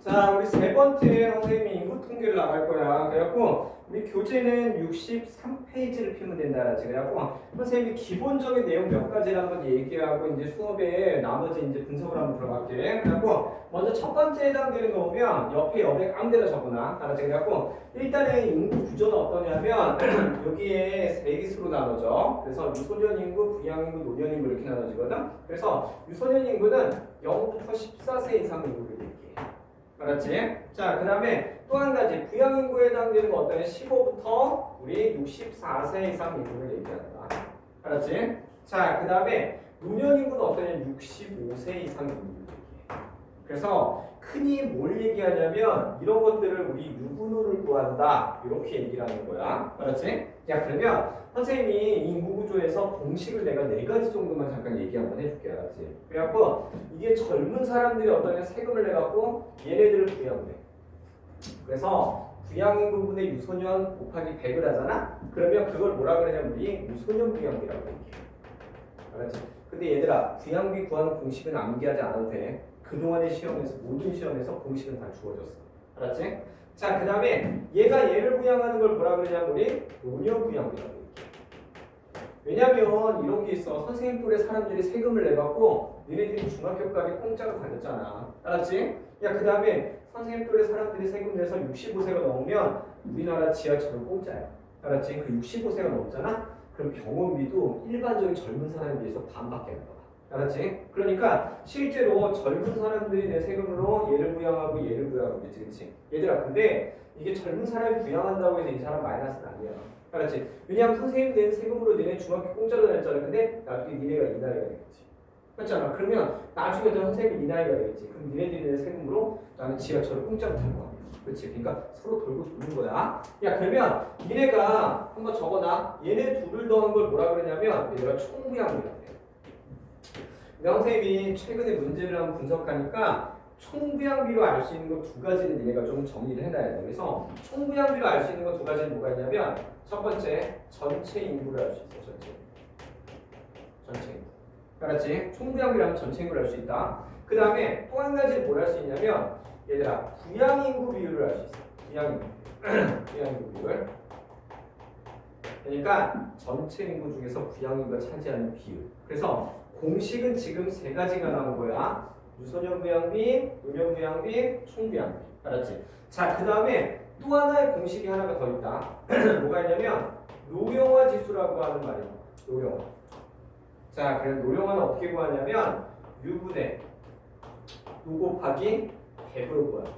자, 우리 세 번째 선생님이 인구 통계를 나갈 거야. 그래갖고 우리 교재는 63페이지를 피면 된다. 알았지? 그래갖고 선생님이 기본적인 내용 몇 가지를 한번 얘기하고 이제 수업에 나머지 이제 분석을 한번 들어갈게. 그래갖고 먼저 첫 번째 해당되는 거 보면 옆에 여백 아무데나 적어놔. 알았지? 그래갖고 일단은 인구 구조는 어떠냐면 여기에 세 개수로 나눠져. 그래서 유소년 인구, 부양 인구, 노년 인구 이렇게 나눠지거든. 그래서 유소년 인구는 0부터 14세 이상 인구를 얘기해. 알았지? 자, 그 다음에 또 한 가지 부양인구에 해당되는 거 어떠냐? 15부터 우리 64세 이상 인구를 얘기한다. 알았지? 자, 그 다음에 노년인구는 어떠냐? 65세 이상 인구를 얘기해. 그래서 흔히 뭘 얘기하냐면 이런 것들을 우리 유분호를 구한다 이렇게 얘기를 하는 거야. 알았지? 야, 그러면 선생님이 인구 구조에서 공식을 내가 네 가지 정도만 잠깐 얘기 한번 해줄게. 알았지? 그래갖고 이게 젊은 사람들이 어떠냐? 세금을 내갖고 얘네들을 부양해. 그래서 부양인구분의 유소년 곱하기 100을 하잖아? 그러면 그걸 뭐라 그러냐면 우리 유소년 부양비라고 얘기해. 알았지? 근데 얘들아, 부양비 구하는 공식은 암기하지 않아도 돼. 그동안의 시험에서, 모든 시험에서 공식은 다 주어졌어. 알았지? 자, 그 다음에 얘가 얘를 부양하는 걸 뭐라 그러냐면 우리 노년 부양비라고 얘기해. 왜냐면 이런 게 있어. 선생님 또래 사람들이 세금을 내갖고 너네들이 중학교까지 공짜로 다녔잖아. 알았지? 야, 그 다음에 선생님 또래 사람들이 세금 내서 65세가 넘으면 우리나라 지하철은 공짜야. 알았지? 그 65세가 넘잖아? 그럼 병원비도 일반적인 젊은 사람에 비해서 반밖에 안 나와. 알았지? 그러니까 실제로 젊은 사람들이 내 세금으로 얘를 부양하고 얘를 부양하고 있지, 그치? 얘들아, 근데 이게 젊은 사람이 부양한다고 해서 이 사람 마이너스는 아니야. 알았지? 왜냐하면 선생님 낸 세금으로 너네 중학교 공짜로 다녔잖아. 근데 나중에 니네가 이 나이가 되겠지. 맞잖아. 그러면 나중에 또 선생님이 이 나이가 되겠지. 그럼 니네들이 낸 세금으로 나는 지하철을 공짜로 탈 거 아니야. 그렇지? 그러니까 서로 돌고 도는 거야. 야, 그러면 니네가 한번 적어놔. 얘네 둘을 더한 걸 뭐라 그러냐면 얘네가 총부양이라고 해. 근데 선생님이 최근에 문제를 한번 분석하니까 총부양비로 알 수 있는 거 두 가지는 니네가 좀 정리를 해놔야 돼. 그래서 총부양비로 알 수 있는 거 두 가지는 뭐가 있냐면 첫 번째, 전체 인구를 알 수 있어. 전체 인구. 알았지? 총부양비라면 전체 인구를 알 수 있다. 그 다음에 또 한 가지 뭘 알 수 있냐면 얘들아, 부양인구 비율을 알 수 있어. 부양인구. 부양인구 비율. 그러니까 전체 인구 중에서 부양인구가 차지하는 비율. 그래서 공식은 지금 세 가지가 나온 거야. 유소년 부양비, 노년 부양비, 총부양비. 알았지? 자, 그 다음에 또 하나의 공식이 하나가 더 있다. 뭐가 있냐면 노령화 지수라고 하는 말이야. 노령화. 자, 그래서 노령화는 어떻게 구하냐면 U분의 U 곱하기 100으로 구하는 거야.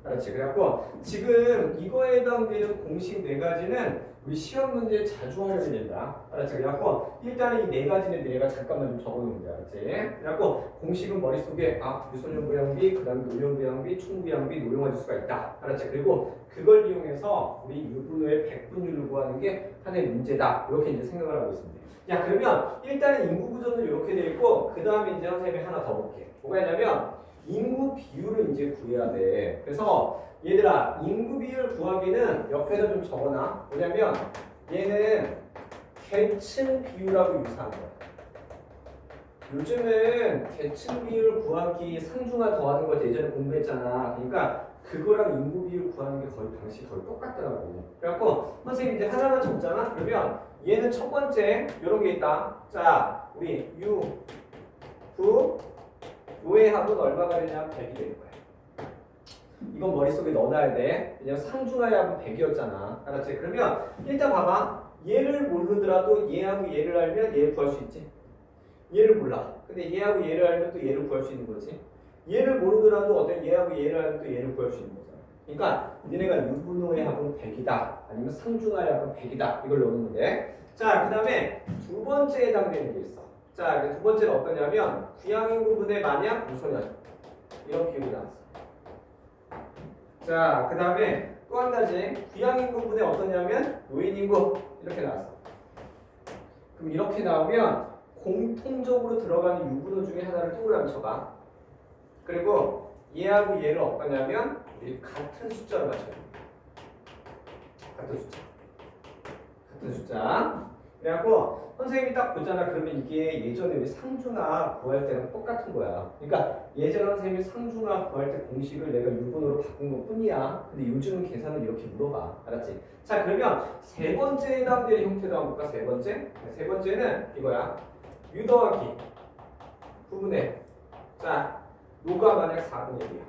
알았지? 그래갖고 지금 이거에 해당되는 공식 네 가지는 우리 시험 문제에 자주 활용이 된다. 알았지? 그래갖고 일단은 이 네 가지는 내가 잠깐만 좀 적어놓는 거야. 알았지? 그래갖고 공식은 머릿속에 유소년 부양비, 그 다음에 노년 부양비, 총부양비, 노령화 지수가 있다. 알았지? 그리고 그걸 이용해서 우리 유분호의 백분율을 구하는 게 하나의 문제다. 이렇게 이제 생각을 하고 있습니다. 야, 그러면 일단은 인구 구조는 이렇게 돼 있고 그 다음에 이제 선생님이 하나 더 볼게. 뭐가 있냐면 인구 비율을 이제 구해야 돼. 그래서 얘들아, 인구 비율 구하기는 옆에다 좀 적어놔. 뭐냐면 얘는 계층 비율하고 유사한 거야. 요즘은 계층 비율 구하기 상중하 더하는 거 예전에 공부했잖아. 그러니까 그거랑 인구 비율 구하는 게 거의 방식이 거의 똑같더라고. 그래갖고 선생님이 이제 하나만 적잖아. 그러면 얘는 첫 번째 이런 게 있다. 자, 우리 U, 9, 요의 합은 얼마가 되냐? 100이 되는 거야. 이건 머릿속에 넣어놔야 돼. 왜냐면 상중하의 합은 100이었잖아. 알았지? 그러면 일단 봐봐. 얘를 모르더라도 얘하고 얘를 알면 얘를 구할 수 있지. 얘를 몰라. 근데 얘하고 얘를 알면 또 얘를 구할 수 있는 거지. 얘를 모르더라도 어떤 얘하고 얘를 알면 또 얘를 구할 수 있는 거잖아. 그러니까 니네가 유분호의 합은 100이다. 아니면 상중하의 합은 100이다. 이걸 넣는 건데. 자, 그 다음에 두 번째에 해당되는 게 있어. 자, 두 번째는 어떠냐면 부양인구분의 만약 유소년. 이런 비율이 나왔어. 자, 그 다음에 또 한 가지 부양인구분의 어떠냐면 노인인구 이렇게 나왔어. 그럼 이렇게 나오면 공통적으로 들어가는 유분호 중에 하나를 동그라미 쳐봐. 그리고 얘하고 얘를 어떠냐면 같은 숫자로 맞춰야 돼. 같은 숫자. 그래갖고 선생님이 딱 보잖아. 그러면 이게 예전에 우리 상중하 구할 때랑 똑같은 거야. 그러니까 예전에 선생님이 상중하 구할 때 공식을 내가 유분으로 바꾼 것 뿐이야. 근데 요즘은 계산을 이렇게 물어봐. 알았지? 자, 그러면 세 번째에 해당되는 형태도 한번 볼까? 세 번째? 세 번째는 이거야. U 더하기 부분의 자, 노가 만약 4분의 1이야.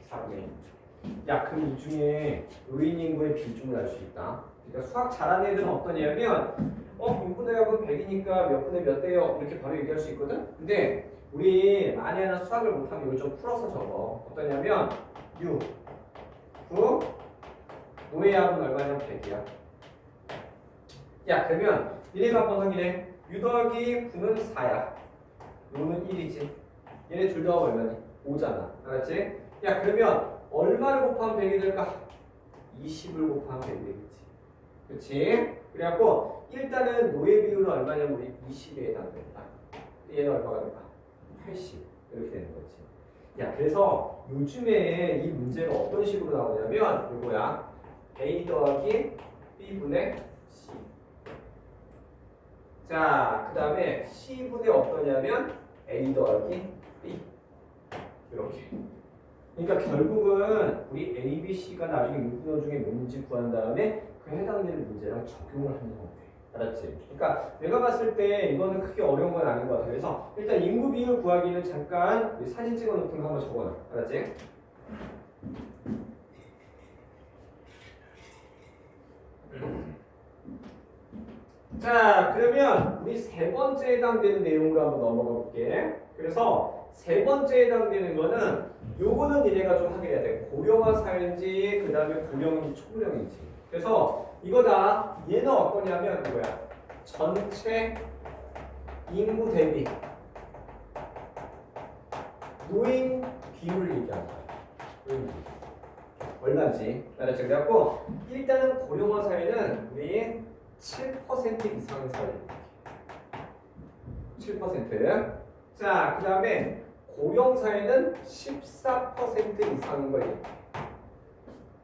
4분의 1. 야, 그럼 이 중에 의인 인구의 비중을 알 수 있다. 그러니까 수학 잘하는 애들은 어떠냐면 6분의 0은 100이니까 몇 분의 몇 대요? 이렇게 바로 얘기할 수 있거든? 근데 우리 만에 하나 수학을 못하면 이걸 좀 풀어서 적어. 어떠냐면 6, 9, 노의 합은 얼마냐면 100이야. 야, 그러면 얘네가 한번 확인해. U 더하기 9는 4야. 요는 1이지. 얘네 둘 더하면 얼마니? 5잖아. 알았지? 야, 그러면 얼마를 곱하면 100이 될까? 20을 곱하면 100이 되겠지. 그렇지? 그래갖고 일단은 노예 비율은 얼마냐면 우리 20에 해당된다. 얘는 얼마가 될까? 80 이렇게 되는 거지. 야, 그래서 요즘에 이 문제가 어떤 식으로 나오냐면 이거야. A 더하기 B분의 C. 자, 그 다음에 C분의 어떠냐면 A 더하기 B. 이렇게. 그러니까 결국은 우리 A, B, C가 나중에 유분어 중에 뭔지 구한 다음에 그 해당되는 문제랑 적용을 하는 건데. 알았지? 그러니까 내가 봤을 때 이거는 크게 어려운 건 아닌 것 같아. 그래서 일단 인구 비율 구하기는 잠깐 우리 사진 찍어 놓던 거 한번 적어놔. 알았지? 자, 그러면 우리 세 번째에 해당되는 내용으로 한번 넘어가 볼게. 그래서 세 번째에 해당되는 거는 요거는 니네가 좀 확인해야 돼. 고령화 사회인지 그 다음에 고령인지 초고령인지. 그래서 이거다. 얘는 어떠냐면 뭐야? 전체 인구 대비 노인 비율을 얘기하는 거야. 노인 비율. 얼마인지. 알았지? 그래갖고 일단은 고령화 사회는 우리 7% 이상의 사회를 얘기해. 7%. 자, 그 다음에 고령 사회는 14% 이상인 걸 얘기해.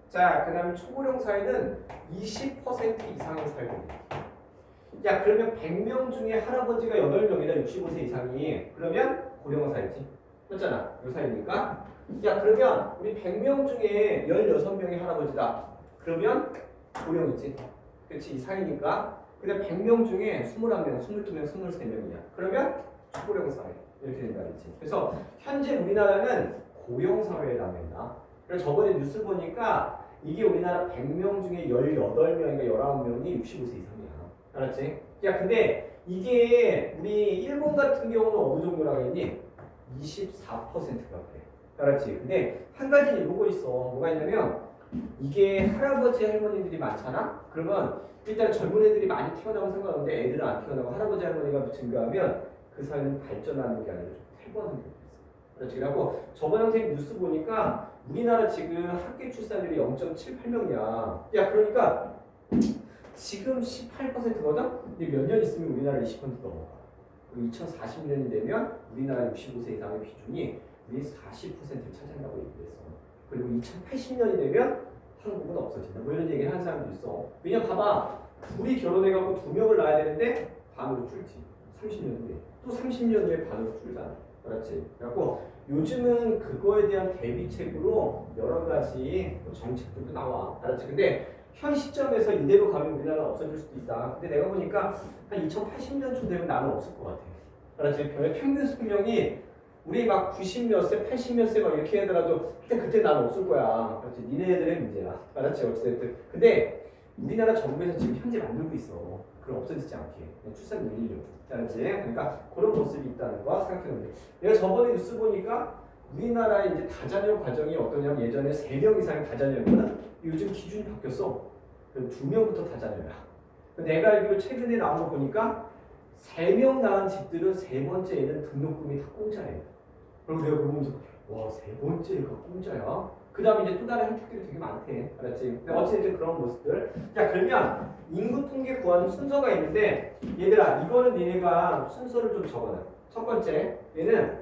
자, 그 다음에 초고령 사회는 20% 이상의 사회를 얘기해. 야, 그러면 100명 중에 할아버지가 8명이다. 65세 이상이. 그러면 고령화 사회지. 맞잖아. 요 사회니까. 야, 그러면 우리 100명 중에 16명이 할아버지다. 그러면 고령이지. 그렇지, 이 사이니까. 근데 100명 중에 21명, 22명, 23명이야. 그러면 초고령 사회 이렇게 된다, 그렇지. 그래서 현재 우리나라는 고령 사회에 해당된다. 그래서 저번에 뉴스 보니까 이게 우리나라 100명 중에 18명인가 19명이 65세 이상이야. 알았지? 야, 근데 이게 우리 일본 같은 경우는 어느 정도라고 했니? 24%가 그래. 알았지? 근데 한 가지는 이러고 있어. 뭐가 있냐면 이게 할아버지 할머니들이 많잖아? 그러면 일단 젊은 애들이 많이 태어나면 상관없는데 애들은 안 태어나고 할아버지 할머니가 증가하면 그 사회는 발전하는 게 아니라 좀 퇴보하는 게 있어. 그렇지? 그래갖고 저번 선생님 뉴스 보니까 우리나라 지금 합계 출산율이 0.78명이야. 야, 그러니까 지금 18%거든? 근데 몇 년 있으면 우리나라 20% 넘어가. 그리고 2040년이 되면 우리나라 65세 이상의 비중이 우리 40%를 차지한다고 얘기했어. 그리고 2080년이 되면 한국은 없어진다. 뭐 이런 얘기를 하는 사람도 있어. 왜냐 봐봐. 둘이 결혼해갖고 2명을 낳아야 되는데 반으로 줄지. 30년 후에. 또 30년 후에 반으로 줄잖아. 알았지? 그래갖고 요즘은 그거에 대한 대비책으로 여러 가지 정책들도 나와. 알았지? 근데 현 시점에서 이대로 가면 우리나라가 없어질 수도 있다. 근데 내가 보니까 한 2080년쯤 되면 나는 없을 것 같아. 알았지? 평균 수명이 우리 막 90몇 세, 80몇 세 막 이렇게 하더라도 그때 나는 없을 거야. 그렇지? 니네들의 문제야. 알았지? 어찌됐든. 근데 우리나라 정부에서 지금 현재 만들고 있어. 그럼 없어지지 않게. 출산 늘리려고. 알았지? 그러니까 그런 모습이 있다는 거 생각해보면 돼. 내가 저번에 뉴스 보니까 우리나라의 이제 다자녀 과정이 어떠냐면 예전에 3명 이상의 다자녀였거든. 요즘 기준이 바뀌었어. 2명부터 다자녀야. 내가 알기로 최근에 나온 거 보니까 3명 낳은 집들은 세 번째 애는 등록금이 다 공짜예요. 그리고 내가 그거 보면서 와, 세 번째 애가 공짜야? 그 다음에 이제 또 다른 혜택들이 되게 많대. 알았지? 근데 어쨌든 그런 모습들. 자, 그러면 인구 통계 구하는 순서가 있는데 얘들아, 이거는 니네가 순서를 좀 적어놔. 첫 번째, 얘는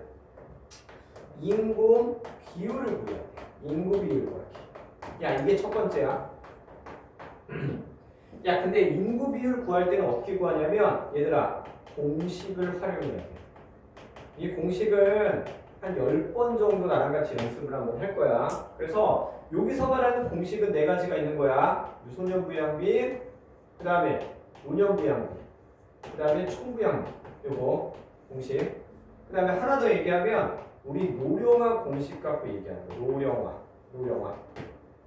인구 비율을 구해야 돼. 인구 비율 구하기. 야, 이게 첫 번째야. 야, 근데 인구 비율 구할 때는 어떻게 구하냐면 얘들아 공식을 활용해야 돼. 이 공식은 한 10번 정도 나랑 같이 연습을 한번 할 거야. 그래서 여기서 말하는 공식은 네 가지가 있는 거야. 유소년 부양비, 그 다음에 노년 부양비, 그 다음에 총부양비. 요거 공식. 그 다음에 하나 더 얘기하면 우리 노령화 공식 갖고 얘기하는 거야. 노령화.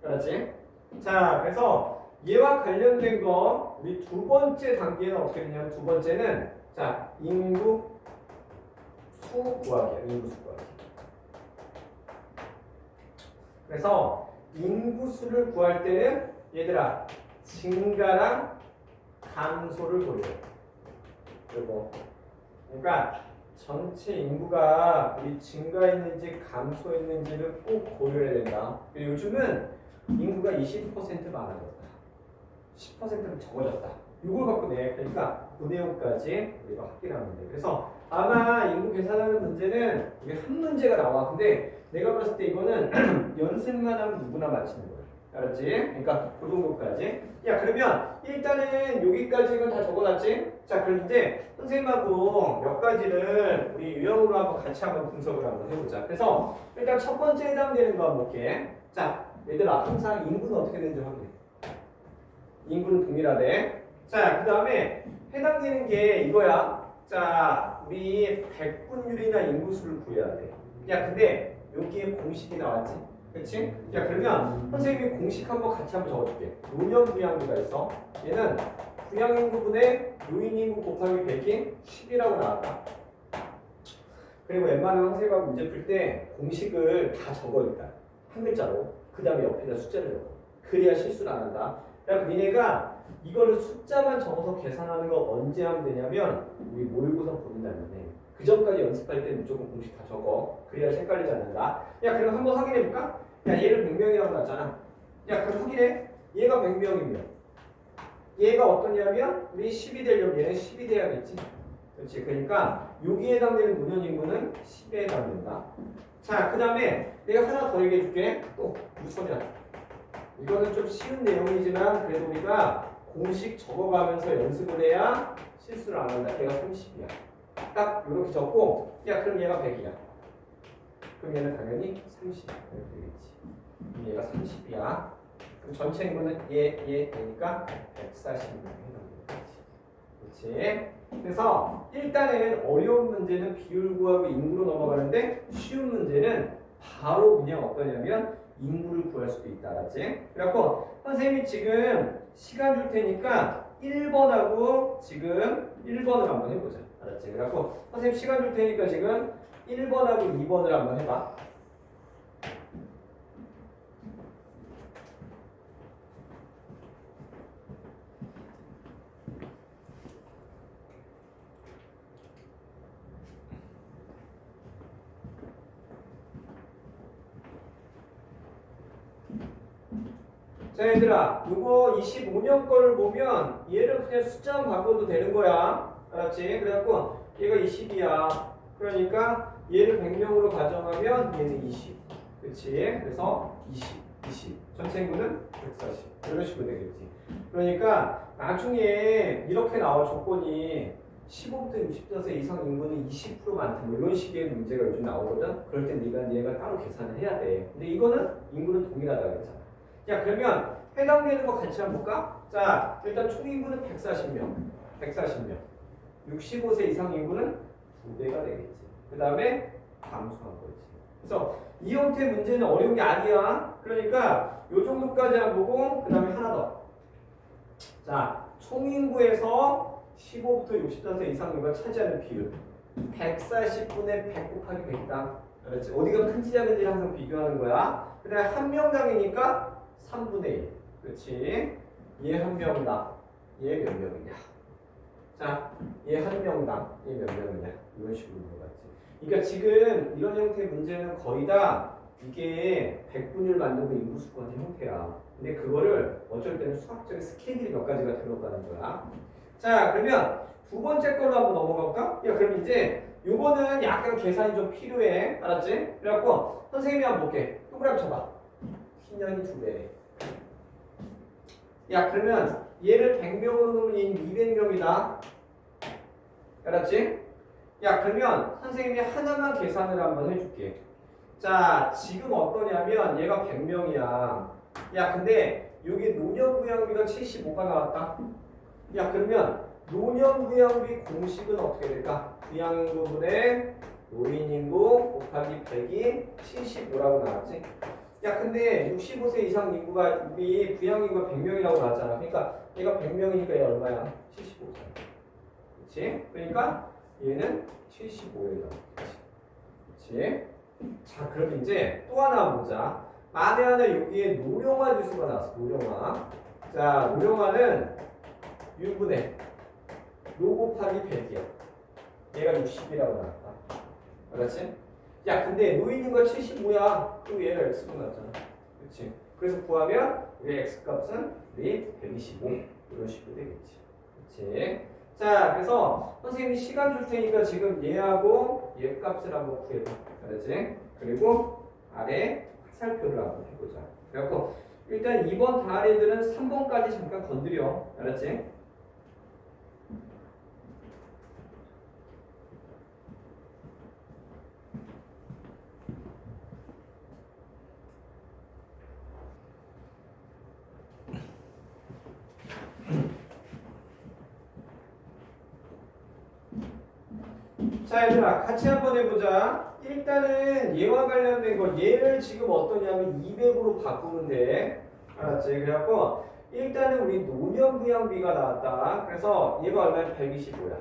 알았지? 자, 그래서 얘와 관련된 거 우리 두 번째 단계는 어떻게 되냐면 두 번째는 자, 인구 수 구하기야. 인구 수 구하기. 그래서 인구수를 구할 때는 얘들아 증가랑 감소를 고려해. 요거. 그러니까 전체 인구가 우리 증가했는지 감소했는지를 꼭 고려해야 된다. 요즘은 인구가 20% 많아졌다. 10%는 적어졌다. 이걸 갖고 내. 그러니까 그 내용까지 우리가 확인을 하면 돼. 그래서 아마 인구 계산하는 문제는 이게 한 문제가 나와. 근데 내가 봤을 때 이거는 연습만 하면 누구나 맞히는 거야. 알았지? 그러니까 그 정도까지. 야, 그러면 일단은 여기까지는 다 적어놨지? 자, 그럼 이제 선생님하고 몇 가지를 우리 유형으로 한번 같이 한번 분석을 한번 해보자. 그래서 일단 첫 번째 해당되는 거 한번 볼게. 자, 얘들아 항상 인구는 어떻게 되는지 확인해. 인구는 동일하대. 자, 그 다음에 해당되는 게 이거야. 자, 우리 백분율이나 인구수를 구해야 돼. 야, 근데 여기에 공식이 나왔지? 그치? 야, 그러면 선생님이 공식 한번 같이 한번 적어줄게. 노년 부양비가 있어. 얘는 부양인구분의 노인인구 곱하기 100이 10이라고 나왔다. 그리고 웬만한 선생님하고 문제 풀 때 공식을 다 적어 일단. 한 글자로. 그 다음에 옆에다 숫자를 적어. 그래야 실수를 안 한다. 그래서 니네가 이거를 숫자만 적어서 계산하는 거 언제 하면 되냐면 우리 모의고사 보는 날인데 그 전까지 연습할 때 무조건 공식 다 적어. 그래야 헷갈리지 않는다. 야, 그럼 한번 확인해 볼까? 야, 얘를 100명이라고 놨잖아. 야, 그럼 확인해. 얘가 100명이면 얘가 어떠냐면 우리 10이 되려면 얘는 10이 돼야겠지. 그렇지. 그러니까 여기에 해당되는 노년 인구는 10에 해당된다. 자, 그 다음에 내가 하나 더 얘기해 줄게. 또 무소년. 이거는 좀 쉬운 내용이지만 그래도 우리가 공식 적어가면서 연습을 해야 실수를 안 한다. 얘가 30이야. 딱 이렇게 적고 야, 그럼 얘가 100이야. 그럼 얘는 당연히 30 이렇게 되겠지. 그럼 얘가 30이야. 그럼 전체 인구는 얘니까 140명 해당되겠지. 그렇지. 그래서 일단은 어려운 문제는 비율 구하고 인구로 넘어가는데 쉬운 문제는 바로 그냥 어떠냐면 인구를 구할 수도 있다. 알았지? 그래갖고 선생님이 지금 시간 줄 테니까 1번하고 지금 1번을 한번 해보자. 알았지? 그래갖고 선생님 시간 줄 테니까 지금 1번하고 2번을 한번 해봐. 자, 얘들아, 이거 25년 거를 보면 얘를 그냥 숫자만 바꿔도 되는 거야. 알았지? 그래갖고 얘가 20이야. 그러니까 얘를 100명으로 가정하면 얘는 20. 그치? 그래서 20. 전체 인구는 140. 이런 식으로 되겠지. 그러니까 나중에 이렇게 나올 조건이 15부터 60세 이상 인구는 20% 많다. 뭐 이런 식의 문제가 요즘 나오거든. 그럴 땐 얘가 따로 계산을 해야 돼. 근데 이거는 인구는 동일하다 그랬잖아. 야, 그러면 해당되는 거 같이 한번 볼까? 자, 일단 총 인구는 140명. 140명. 65세 이상 인구는 2배가 되겠지. 그 다음에 감소한 거지. 그래서 이 형태 문제는 어려운 게 아니야. 그러니까 요 정도까지 안 보고 그 다음에 하나 더. 자, 총 인구에서 15부터 64세 이상 인구가 차지하는 비율. 140분의 100 곱하기 100당. 알았지? 어디가 큰지 작은지 항상 비교하는 거야. 그 다음에 한 명당이니까 3분의 1. 그렇지? 얘 한 명당. 얘 몇 명이냐? 자, 얘 한 명당. 얘 몇 명이냐? 이런 식으로 물어봤지. 그러니까 지금 이런 형태의 문제는 거의 다 이게 백분율 만들고 인구수권의 형태야. 근데 그거를 어쩔 때는 수학적인 스케일이 몇 가지가 들어가는 거야. 자, 그러면 두 번째 걸로 한번 넘어가 볼까? 야, 그럼 이제 요거는 약간 계산이 좀 필요해. 알았지? 그래갖고 선생님이 한번 볼게. 동그라미 쳐봐. 흰년이 2배. 야, 그러면 얘를 100명으로 놓으면 얘는 200명이다. 알았지? 야, 그러면 선생님이 하나만 계산을 한번 해줄게. 자, 지금 어떠냐면 얘가 100명이야. 야, 근데 여기 노년부양비가 75가 나왔다. 야, 그러면 노년부양비 공식은 어떻게 될까? 부양인구분의 노인인구 곱하기 100이 75라고 나왔지? 야, 근데 65세 이상 인구가 우리 부양인구가 100명이라고 나왔잖아. 그러니까 얘가 100명이니까 얘 얼마야? 75잖아. 그렇지? 그러니까 얘는 75예요. 그렇지? 자, 그럼 이제 또 하나 보자. 만에 하나 여기에 노령화 지수가 나왔어. 노령화. 자, 노령화는 6분의 노 곱하기 100이야. 얘가 60이라고 나왔다. 알았지? 야, 근데 노인인구가 75야. 그럼 얘가 x로 나왔잖아. 그렇지? 그래서 구하면 우리 x 값은 우리 125 이런 식으로 되겠지. 그렇지? 자, 그래서 선생님이 시간 줄 테니까 지금 얘하고 얘 값을 한번 구해봐. 알았지? 그리고 아래 화살표를 한번 해보자. 그래갖고 일단 2번 다 애들은 3번까지 잠깐 건드려. 알았지? 자, 얘들아 같이 한번 해보자. 일단은 얘와 관련된 거 얘를 지금 어떠냐면 200으로 바꾸면 돼. 알았지? 그래갖고 일단은 우리 노년부양비가 나왔다. 그래서 얘가 얼마야? 125야.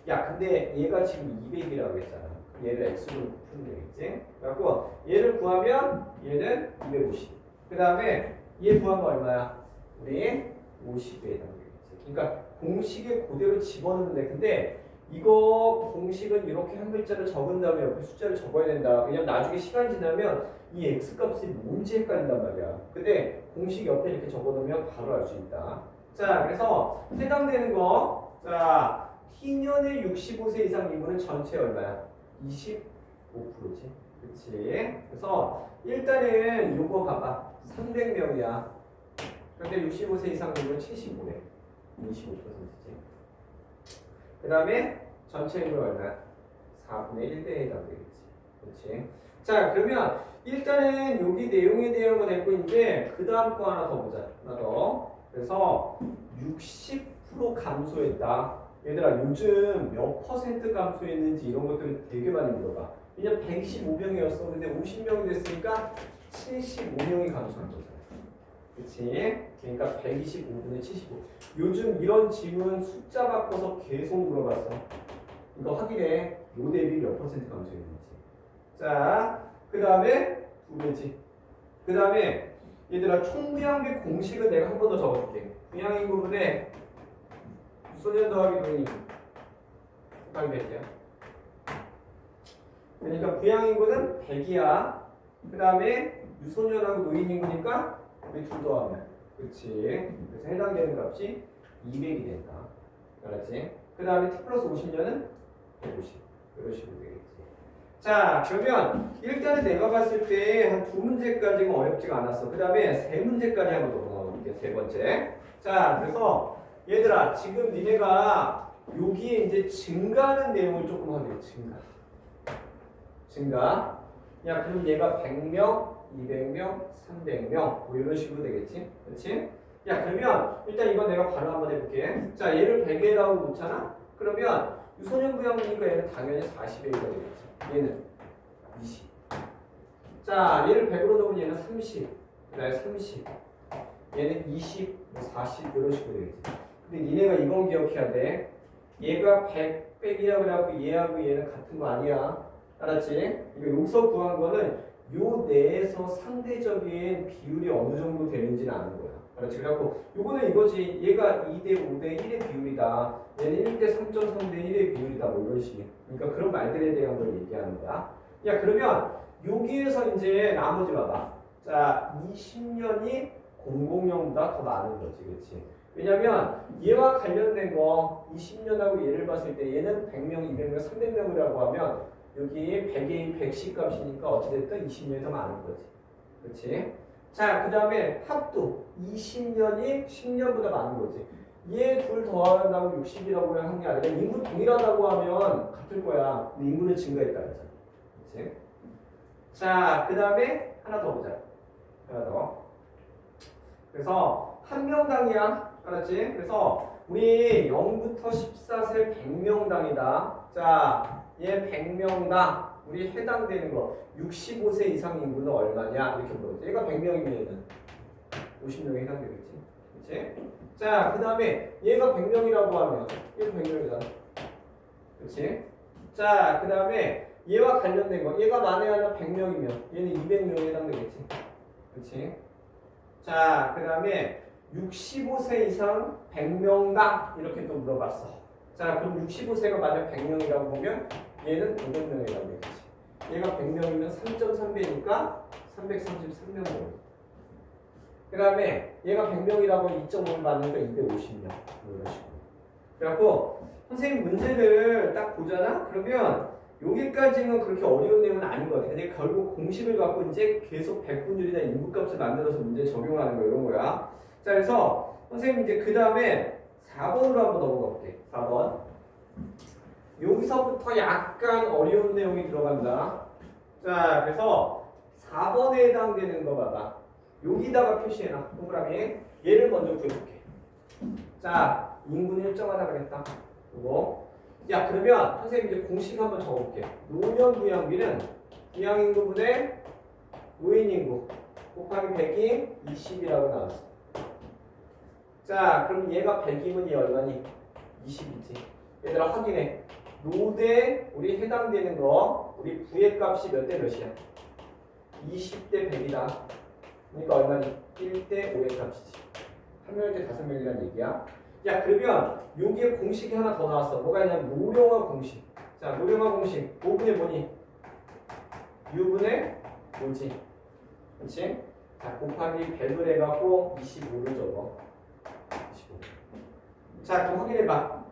야, 근데 얘가 지금 200이라고 했잖아. 얘를 x로 푸면 되겠지? 그래갖고 얘를 구하면 얘는 250. 그 다음에 얘 구하면 얼마야? 우리 50에 해당되겠지. 그러니까 공식에 그대로 집어넣는 데 근데 이거 공식은 이렇게 한 글자를 적은 다음에 옆에 숫자를 적어야 된다. 왜냐면 나중에 시간이 지나면 이 x값이 뭔지 헷갈린단 말이야. 근데 공식 옆에 이렇게 적어놓으면 바로 알 수 있다. 자, 그래서 해당되는 거. 자, T년의 65세 이상 인구는 전체 얼마야? 25%지. 그치? 그래서 일단은 요거 봐봐. 300명이야. 근데 65세 이상 인구는 75래. 25%지. 그 다음에 전체 인구 얼마야? 4분의 1대에 해당되겠지. 그렇지? 자, 그러면 일단은 여기 내용에 대한 거 됐고 이제 그 다음 거 하나 더 보자. 하나 더. 그래서 60% 감소했다. 얘들아 요즘 몇 퍼센트 감소했는지 이런 것들을 되게 많이 물어봐. 왜냐면 125명이었어. 근데 50명이 됐으니까 75명이 감소한 거잖아. 그치? 그러니까 125분의 75. 요즘 이런 질문 숫자 바꿔서 계속 물어봤어. 이거 확인해. 요 대비 몇 퍼센트 감소했는지. 자, 그 다음에 두 배지. 그 다음에 얘들아 총부양비 공식은 내가 한 번 더 적어줄게. 부양인구분의 유소년 더하기 노인인구 곱하기 100이야. 그러니까 부양인구는 100이야. 그 다음에 유소년하고 노인인구니까 우리 둘 더하면 그렇지. 그래서 해당되는 값이 200이 된다. 알았지? 그 다음에 t 플러스 50년은 150 이런 식으로 되겠지. 자, 그러면 일단은 내가 봤을 때 한 두 문제까지는 어렵지가 않았어. 그 다음에 세 문제까지 한번 더 넣어볼게. 세 번째. 자, 그래서 얘들아 지금 니네가 여기에 이제 증가하는 내용을 조금 하게. 증가. 야, 그럼 얘가 100명, 200명, 300명 뭐 이런 식으로 되겠지? 그렇지? 야, 그러면 일단 이건 내가 바로 한번 해볼게. 자, 얘를 100에라고 놓잖아? 그러면 유소년 부양이니까 얘는 당연히 40A가 되겠지. 얘는 20. 자, 얘를 100으로 놓으면 얘는 30. 그다음에 30. 얘는 20, 40 이런 식으로 되겠지. 근데 니네가 이건 기억해야 돼. 얘가 100, 100이라고 그래갖고 얘하고 얘는 같은 거 아니야. 알았지? 이거 여기서 구한 거는 요 내에서 상대적인 비율이 어느 정도 되는지는 아는 거야. 알았지? 그래갖고 요거는 이거지. 얘가 2대 5대 1의 비율이다. 얘는 1대 3.3대 1의 비율이다. 뭐 이런 식. 그러니까 그런 말들에 대한 걸 얘기하는 거야. 야, 그러면 여기에서 이제 나머지 봐봐. 자, 20년이 00년보다 더 많은 거지. 그렇지? 왜냐면 얘와 관련된 거 20년하고 얘를 봤을 때 얘는 100명, 200명, 300명이라고 하면 여기 100의 110 값이니까 어찌됐든 20년이 더 많은 거지. 그렇지? 자, 그 다음에 합도 20년이 10년보다 많은 거지. 얘 둘 더한다고 60이라고 한 게 아니라 인구 동일하다고 하면 같을 거야. 근데 인구는 증가했다 그랬잖아. 그치? 자, 그 다음에 하나 더 보자. 하나 더. 그래서 한 명당이야. 알았지? 그래서 우리 0부터 14세 100명당이다. 자, 얘 100명당. 우리 해당되는 거 65세 이상 인구는 얼마냐? 이렇게 물어보지. 얘가 100명이면 얘는 50명에 해당되겠지. 그치? 자, 그 다음에 얘가 100명이라고 하면 얘도 100명이잖아. 그치? 자, 그 다음에 얘와 관련된 거. 얘가 만에 하나 100명이면 얘는 200명에 해당되겠지. 그치? 자, 그 다음에 65세 이상 100명당 이렇게 또 물어봤어. 자, 그럼 65세가 만약 100명이라고 보면 얘는 500명에 해당되겠지. 얘가 100명이면 3.3배니까 333명. 그 다음에 얘가 100명이라고 2.5를 받으니까 250명. 이런 식으로. 그래갖고 선생님 문제를 딱 보잖아? 그러면 여기까지는 그렇게 어려운 내용은 아닌 것 같아. 근데 결국 공식을 갖고 이제 계속 백분율이나 인구값을 만들어서 문제 적용하는 거 이런 거야. 자, 그래서 선생님 이제 그 다음에 4번으로 한번 넘어가 볼게. 4번. 여기서부터 약간 어려운 내용이 들어간다. 자, 그래서 4번에 해당되는 거 봐봐. 여기다가 표시해놔. 동그라미. 얘를 먼저 구해볼게. 자, 인구는 일정하다 그랬다. 이거. 야, 그러면 선생님 이제 공식 한번 적어볼게. 노년 부양비는 부양인구분의 노인인구 곱하기 100이 20이라고 나왔어. 자, 그럼 얘가 100이면 얘 얼마니? 20이지. 얘들아 확인해. 노대 우리 해당되는 거 우리 부의 값이 몇 대 몇이야? 20대 100이다. 그러니까 얼마니? 1대 5의 값이지. 한 명일 때 5명이란 얘기야. 야, 그러면 여기에 공식이 하나 더 나왔어. 뭐가 있냐면 노령화 공식. 자, 노령화 공식 5분의 뭐니? U분의 5지. 그렇지? 자, 곱하기 100을 해갖고 25를 적어. 25. 자, 그럼 확인해봐.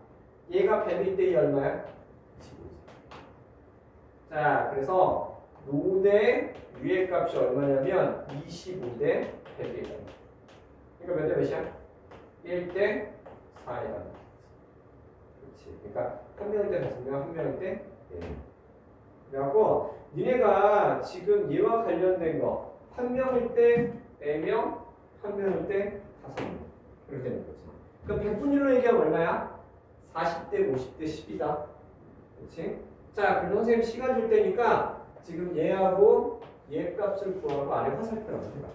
얘가 100일 때 이 얼마야? 25지. 자, 그래서 노대 위의 값이 얼마냐면 25대 100이다. 그러니까 몇 대 몇이야? 1대 4이라는 거지. 그렇지. 그러니까 한 명일 때 5명, 한 명일 때 4명. 그래갖고 니네가 지금 얘와 관련된 거 한 명일 때 4명, 한 명일 때 5명. 그렇게 되는 거지. 그럼 100분율로 얘기하면 얼마야? 40대 50대 10이다. 그렇지? 자, 그럼 선생님 시간 줄 테니까 지금 얘하고 얘 값을 구하고 아래 화살표 한번 해봐.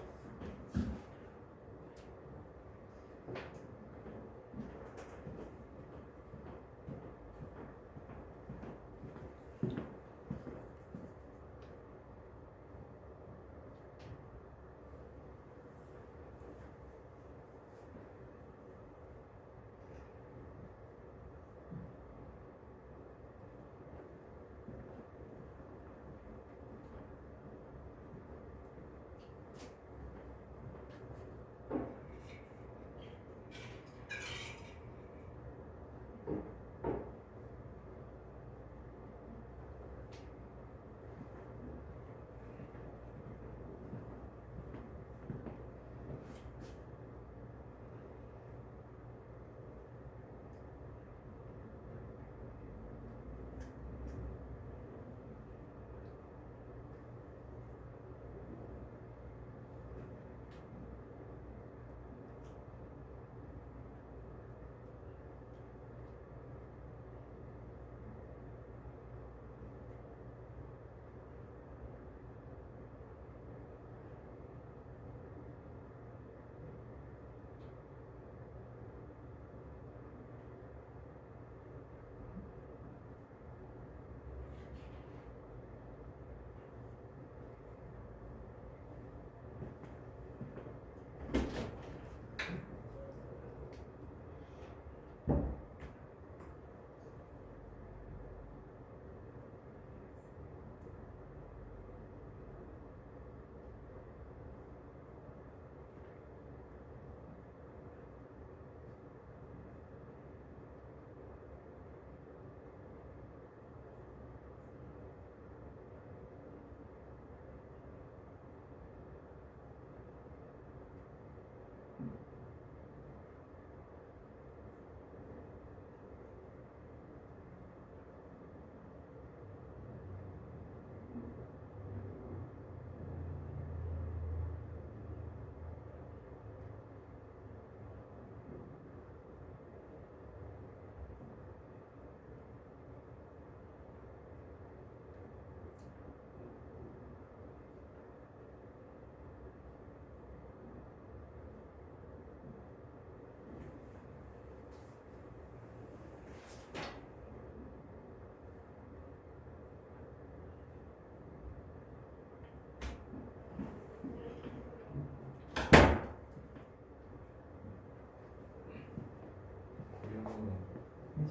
7%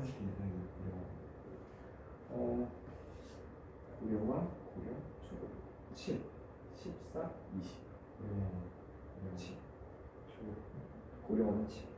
이상이 고령화, 고령, 초고 7, 14, 20 7 고령화는 7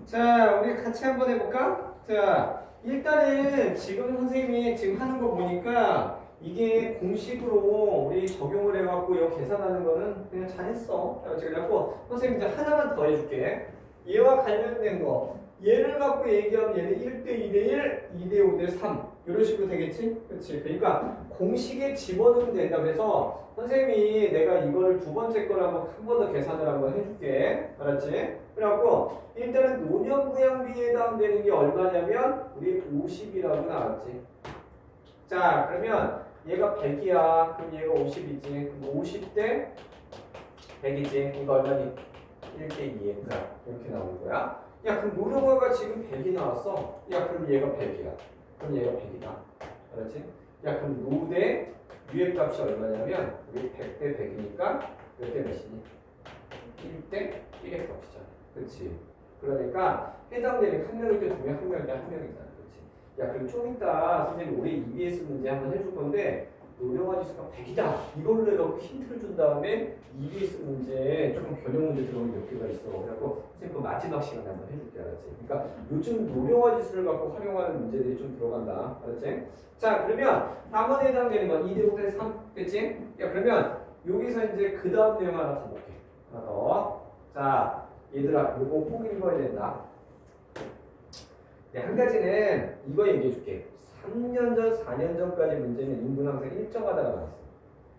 자, 우리 같이 한번 해볼까? 자, 일단은 지금 선생님이 지금 하는 거 보니까 이게 공식으로 우리 적용을 해갖고 이거 계산하는 거는 그냥 잘했어. 그래갖고 선생님 이제 하나만 더 해줄게. 얘와 관련된 거. 얘를 갖고 얘기하면 얘는 1대 2대 1, 2대 5대 3 이런 식으로 되겠지? 그렇지? 그러니까 공식에 집어넣으면 된다. 그래서 선생님이 내가 이거를 두 번째 거를 한번 한 번 더 계산을 한번 해줄게. 알았지? 그래갖고 일단은 노년부양비에 해당되는 게 얼마냐면 우리 50이라고 나왔지. 자, 그러면 얘가 100이야. 그럼 얘가 50이지. 그럼 50대 100이지. 이거 얼마니? 1대 2에 이렇게 나오는 거야. 야, 그럼 노령화가 지금 100이 나왔어. 야, 그럼 얘가 100이야. 그럼 얘가 100이다. 알았지? 야, 그럼 노 대 유의 값이 얼마냐면 우리 100대 100이니까 몇 대 몇이니? 1대 1의 값이잖아. 그렇지? 그러니까 해당되는 한 명일 때 두 명, 한 명일 때 한 명이잖아. 그렇지? 야, 그럼 좀 이따 선생님 올해 EBS 문제 한번 해줄 건데 노령화 지수가 100이다. 이걸로 해갖고 힌트를 준 다음에 EBS 문제에 조금 변형 문제 들어오는 몇 개가 있어. 그래갖고 선생님 그 마지막 시간에 한번 해줄게. 알았지? 그러니까 요즘 노령화 지수를 갖고 활용하는 문제들이 좀 들어간다. 알았지? 자, 그러면 다음번에 해당되는 건 2대 5대 3. 됐지? 야, 그러면 여기서 이제 그 다음 내용 하나 더 볼게. 하나 더. 자, 얘들아, 요거 꼭 읽어야 된다. 네, 한 가지는 이거 얘기해 줄게. 3년 전, 4년 전까지 문제는 인구는 항상 일정하다가 나왔어.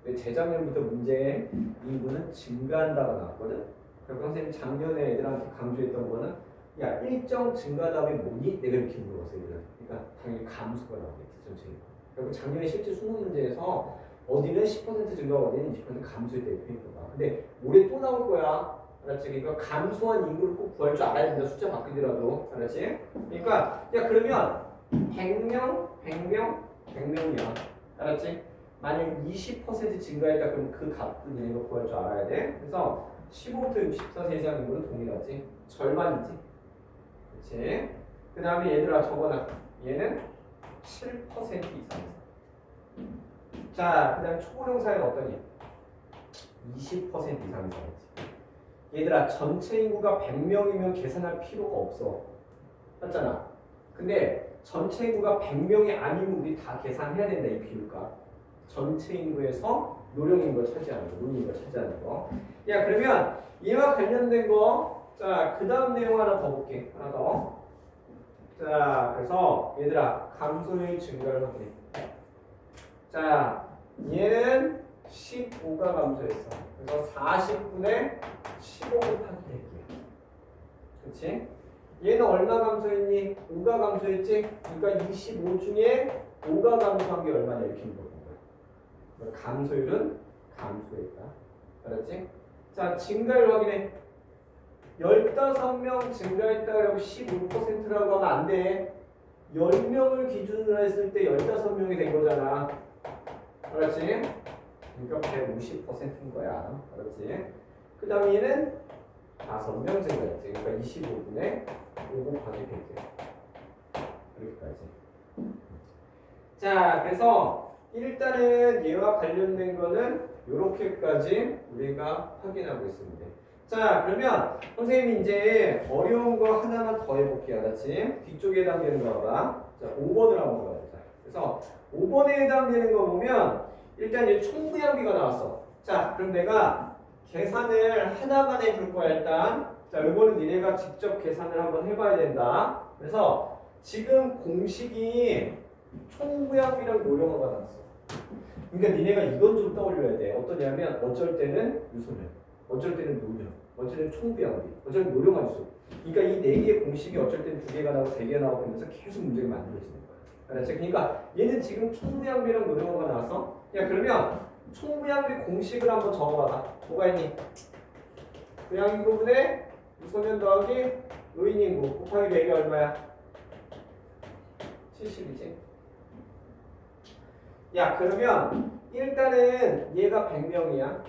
근데 재작년부터 문제의 인구는 증가한다가 나왔거든. 그래서 선생님이 작년에 애들한테 강조했던 거는 야, 일정 증가 다음에 뭐니? 내가 이렇게 물어봤어, 애들한테. 그러니까 당연히 감소가 나오겠지, 전체 인구. 그리고 작년에 실제 수능 문제에서 어디는 10% 증가, 어디는 20% 감소했다 이렇게 했거든. 근데 올해 또 나올 거야. 알았지? 그러니까 감소한 인구를 꼭 구할 줄 알아야 된다. 숫자 바뀌더라도. 알았지? 그러니까 야, 그러면 100명, 100명, 100명이야. 알았지? 만약 20% 증가했다 그러면 그 값을 얘네가 구할 줄 알아야 돼. 그래서 15부터 64세 이상 인구는 동일하지. 절반이지. 그렇지? 그 다음에 얘들아 적어놔. 얘는 7% 이상. 자, 그 다음에 초고령 사회는 어떠니? 20% 이상 이상이지. 얘들아 전체 인구가 100명이면 계산할 필요가 없어. 맞잖아. 근데 전체 인구가 100명이 아니면 우리 다 계산해야 된다. 이 비율가. 전체 인구에서 노령 인구가 차지하는 거, 노인 인구가 차지하는 거. 야, 그러면 얘와 관련된 거. 자, 그 다음 내용 하나 더 볼게. 하나 더. 자, 그래서 얘들아 감소율 증가를 확인해. 자, 얘는 15가 감소했어. 그래서 40분의 15 곱하기 100이야. 그렇지? 얘는 얼마 감소했니? 5가 감소했지? 그러니까 25 중에 5가 감소한 게 얼마냐 이렇게 물어본 거야. 감소율은 감소했다. 알았지? 자, 증가율 확인해. 15명 증가했다 그러고 15%라고 하면 안 돼. 10명을 기준으로 했을 때 15명이 된 거잖아. 알았지? 그러니까 150%인 거야. 알았지? 그 다음에 얘는 5명 증가했지. 그러니까 25분의 5 곱하기 100이야. 이렇게까지. 자, 그래서 일단은 얘와 관련된 거는 이렇게까지 우리가 확인하고 있습니다. 자, 그러면 선생님이 이제 어려운 거 하나만 더 해볼게요. 알았지? 뒤쪽에 해당되는 거 봐봐. 자, 5번을 한번 봐보자. 그래서 5번에 해당되는 거 보면 일단 이 총부양비가 나왔어. 자, 그럼 내가 계산을 하나만 해줄 거야, 일단. 자, 이거는 니네가 직접 계산을 한번 해봐야 된다. 그래서 지금 공식이 총부양비랑 노령화가 나왔어. 그러니까 니네가 이건 좀 떠올려야 돼. 어떠냐면 어쩔 때는 유소년, 어쩔 때는 노년, 어쩔 때는 총부양비, 어쩔 때는 노령화 지수. 그러니까 이 네 개의 공식이 어쩔 때는 2개가 나오고 3개가 나오고 그러면서 계속 문제가 만들어지는 거야. 알았지? 그러니까 얘는 지금 총부양비랑 노령화가 나왔어. 야, 그러면 총부양비 공식을 한번 적어봐봐. 뭐가 있니? 부양인구 분의 유소년 더하기 노인인구 곱하기 4개 얼마야? 70이지. 야, 그러면 일단은 얘가 100명이야.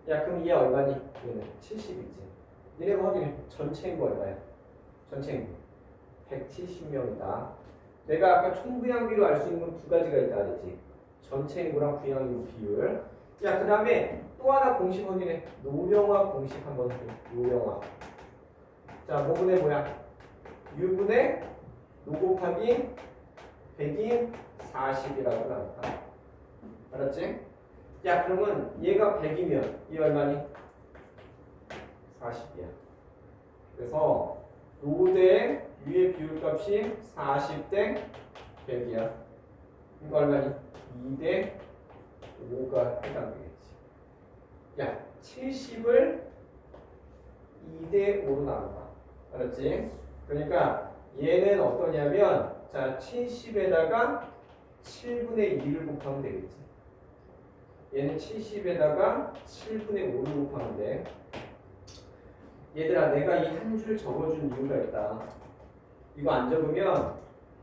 야, 그럼 얘 얼마니? 얘는 70이지. 얘네가 확인해. 전체 인구 얼마야? 전체 인구 170명이다. 내가 아까 총부양비로 알 수 있는 건 두 가지가 있다 그랬지. 전체 인구랑 부양인구 비율. 야, 그 다음에 또 하나 공식 확인해. 노령화 공식 한번 해. 노령화. 자, 뭐분의 뭐야? U분의 노 곱하기 100이 40이라고 나왔다. 알았지? 야, 그러면 얘가 100이면 얘 얼마니? 40이야. 그래서 노 대 U의 비율값이 40 대 100이야. 이거 얼마니? 2 대 5가 해당되겠지. 야, 70을 2 대 5로 나눠봐. 알았지? 그러니까 얘는 어떠냐면 자, 70에다가 7분의 2를 곱하면 되겠지. 얘는 70에다가 7분의 5를 곱하면 돼. 얘들아, 내가 이 한 줄 적어준 이유가 있다. 이거 안 적으면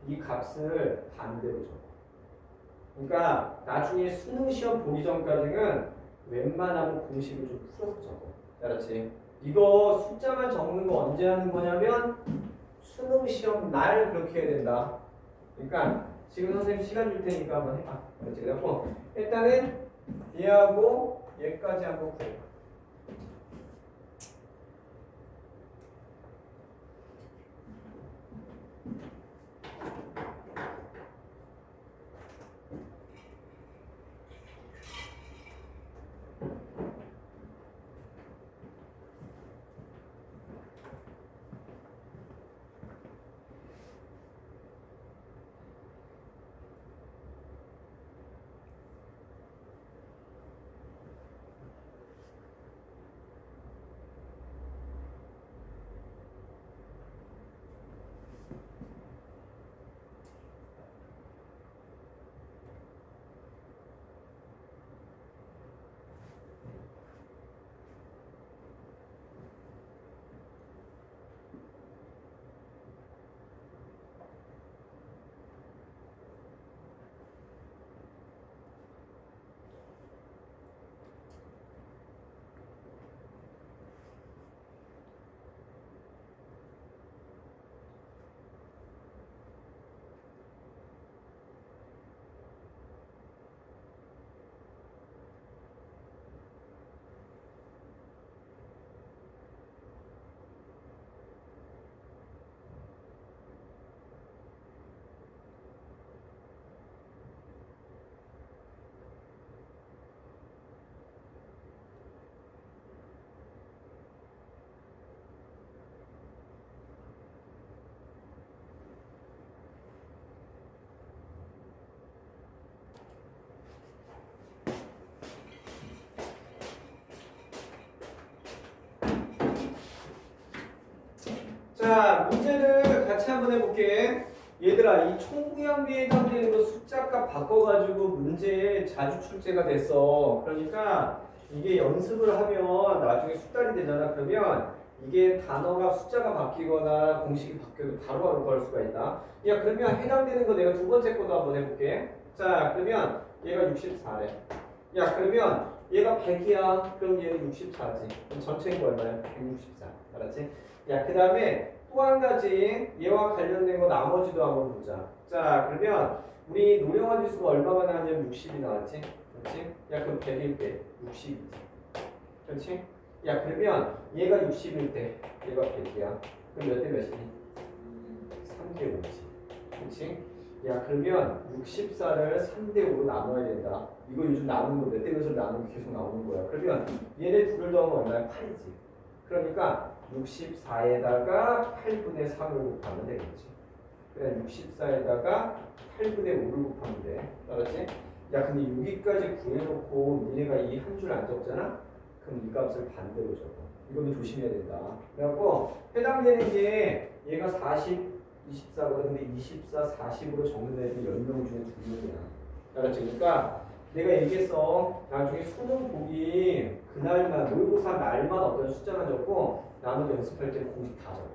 이 값을 반대로 적어. 그러니까 나중에 수능 시험 보기 전까지는 웬만하면 공식을 좀 풀어서 적어. 알았지? 이거 숫자만 적는 거 언제 하는 거냐면 수능 시험 날 그렇게 해야 된다. 그러니까 지금 선생님 시간 줄 테니까 한번 해봐. 알았지? 그래서 일단은 얘하고 얘까지 한번 구해봐. 자, 문제를 같이 한번 해볼게. 얘들아, 이 총부양비에 해당되는 거 숫자값 바꿔가지고 문제에 자주 출제가 됐어. 그러니까 이게 연습을 하면 나중에 숙달이 되잖아. 그러면 이게 단어가 숫자가 바뀌거나 공식이 바뀌어도 바로바로 구할 수가 있다. 야, 그러면 해당되는 거 내가 두 번째 거도 한번 해볼게. 자, 그러면 얘가 64래. 야, 그러면 얘가 100이야. 그럼 얘는 64지. 그럼 전체인 거 얼마야? 164. 알았지? 야, 그 다음에 또 한 가지 얘와 관련된 거 나머지도 한번 보자. 자, 그러면 우리 노령화 지수가 얼마가 나왔냐면 60이 나왔지? 그렇지? 야, 그럼 100일 때 60이지. 그렇지? 야, 그러면 얘가 60일 때 얘가 100이야. 그럼 몇 대 몇이니? 3대 5지. 그렇지? 야, 그러면 64를 3대 5로 나눠야 된다. 이거 요즘 나누는 거 몇 대 몇으로 나누는 게 계속 나오는 거야. 그러면 얘네 둘을 더하면 얼마야? 8이지. 그러니까 64에다가 8분의 3을 곱하면 되겠지. 그냥 64에다가 8분의 5를 곱하면 돼. 알았지? 야, 근데 여기까지 구해놓고 니네가 이 한 줄 안 적잖아? 그럼 이 값을 반대로 적어. 이거는 조심해야 된다. 그래갖고 해당되는 게 얘가 40, 24거든. 근데 24, 40으로 적는 애들이 10명 중에 2명이야. 알았지? 그러니까 내가 얘기했어. 나중에 수능 보기 그날만 모의고사 날만 어떤 숫자만 적고 나는 연습할 때 공식 다 적어.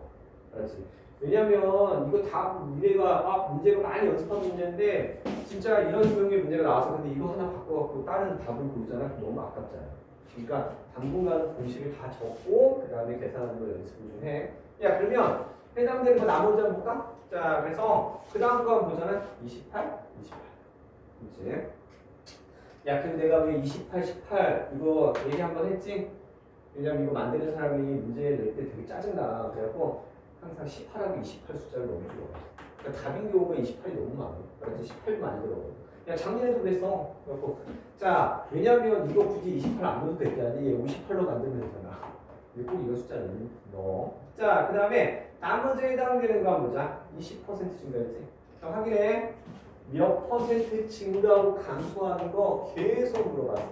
알았지? 왜냐면 이거 다 문제가 많이 연습한 문제인데 진짜 이런 유형의 문제가 나와서 근데 이거 하나 바꿔갖고 다른 답을 고르잖아. 그럼 너무 아깝잖아. 그러니까 당분간 공식을 다 적고 그 다음에 계산하는 걸 연습을 좀 해. 야 그러면 해당되는 거 나머지 한번 볼까? 자 그래서 그 다음 거 한번 보잖아. 28, 28. 그치? 야 근데 내가 왜 28, 18 이거 얘기 한번 했지? 왜냐면 이거 만드는 사람이 문제 낼 때 되게 짜증나. 그래갖고 항상 18하고 28 숫자를 너무 좋아. 그러니까 답인 경우가 28이 너무 많아. 그래서 18도 많이 들어. 야 작년에도 그랬어. 그래갖고 자 왜냐면 이거 굳이 28 안 넣어도 되잖니. 58로 만들면 되잖아. 꼭 이거 숫자는 넣어. 자 그 다음에 나머지에 해당되는 거 한번 보자. 20% 증가했지. 자 확인해. 몇 퍼센트 증가하고 감소하는 거 계속 물어봤어.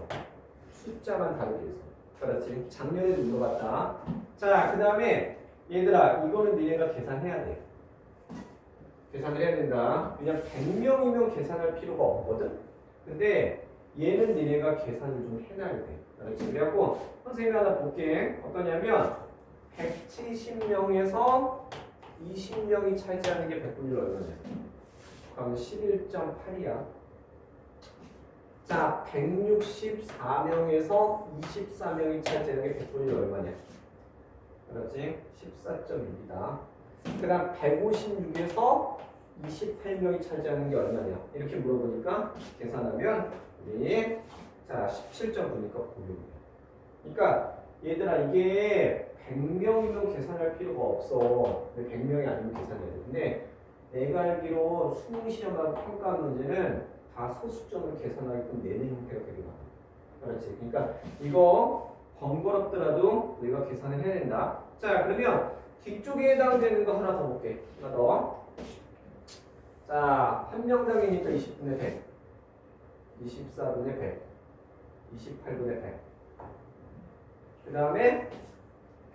숫자만 다르게 해서. 그렇지. 작년에도 물어봤다. 자, 그 다음에 얘들아, 이거는 니네가 계산해야 돼. 계산을 해야 된다. 왜냐면 100명이면 계산할 필요가 없거든. 근데 얘는 니네가 계산을 좀 해놔야 돼. 그렇지. 그래갖고 선생님이 하나 볼게. 어떠냐면 170명에서 20명이 차지하는 게 100분율 얼마냐? 그럼 11.8이야. 자, 164명에서 24명이 차지하는 게 100분율 얼마냐? 그렇지? 14.1이다. 그 다음 156에서 28명이 차지하는 게 얼마냐? 이렇게 물어보니까 계산하면 우리 자 17.9니까 96이야. 그러니까 얘들아 이게 100명이면 계산할 필요가 없어. 100명이 아니면 계산해야 돼. 근데 내가 알기로 수능 시험하고 평가 문제는 다 소수점을 계산하게끔 내는 형태가 되게 많아. 그렇지. 그러니까 이거 번거롭더라도 우리가 계산을 해야 된다. 자 그러면 뒤쪽에 해당되는 거 하나 더 볼게. 하나 더. 자, 한 명당이니까 20분의 100, 24분의 100, 28분의 100. 그 다음에